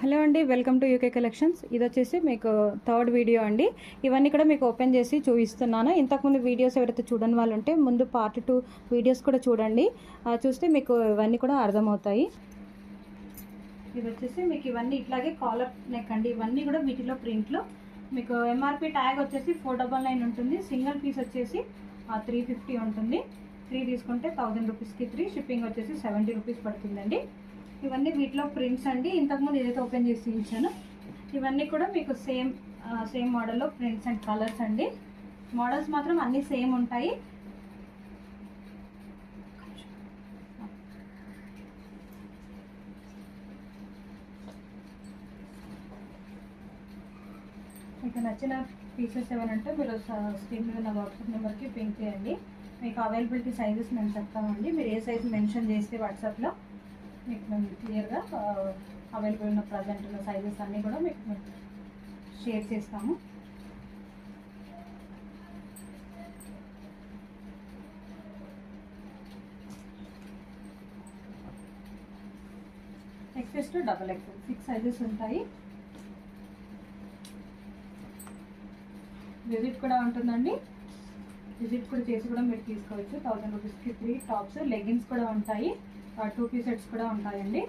Hello అండి, welcome to UK collections. ఇది వచ్చేసి మీకు థర్డ్ వీడియో అండి. ఇవన్నీ కూడా మీకు ఓపెన్ చేసి చూపిస్తున్నాను. ఇంతకుముందు వీడియోస్ ఎవరైతే చూడని వాళ్ళు ఉంటే ముందు పార్ట్ 2 వీడియోస్ కూడా చూడండి. చూస్తే మీకు ఇవన్నీ కూడా అర్థమవుతాయి. ఇది వచ్చేసి మీకు ఇవన్నీ ఇట్లాగే కాలర్ నెక్ అండి. ఇవన్నీ కూడా వీటిలో ప్రింట్లో మీకు ఎంఆర్పి ట్యాగ్ వచ్చేసి 499 ఉంటుంది. సింగిల్ పీస్ వచ్చేసి 350 ఉంటుంది. 3 తీసుకుంటే 1000 రూపీస్కి 3. షిప్పింగ్ వచ్చేసి 70 రూపీస్ పడుతుందండి. ఇవన్నీ వీటిలో ప్రింట్స్ అండి. ఇంతకుముందు ఏదైతే ఓపెన్ చేసి చూపించానో ఇవన్నీ కూడా మీకు సేమ్ మోడల్లో ప్రింట్స్ అండ్ కలర్స్ అండి. మోడల్స్ మాత్రం అన్నీ సేమ్ ఉంటాయి. మీకు నచ్చిన పీసెస్ ఏమనంటే మీరు స్క్రీన్ మీద నా వాట్సాప్ నెంబర్కి పింక్ చేయండి. మీకు అవైలబిలిటీ సైజెస్ మేము చెప్తామండి. మీరు ఏ సైజ్ మెన్షన్ చేస్తే వాట్సాప్లో మీకు మేము క్లియర్గా అవైలబుల్ ఉన్న ప్రజెంట్ ఉన్న సైజెస్ అన్నీ కూడా మీకు షేర్ చేస్తాము. XS to XXL 6 సైజెస్ ఉంటాయి. విజిట్ కూడా ఉంటుందండి. విజిట్ కూడా చేసి కూడా మీరు తీసుకోవచ్చు. 1000 రూపీస్కి 3 టాప్స్. లెగ్గిన్స్ కూడా ఉంటాయి. 2 పీస్ సెట్స్ కూడా ఉంటాయండి.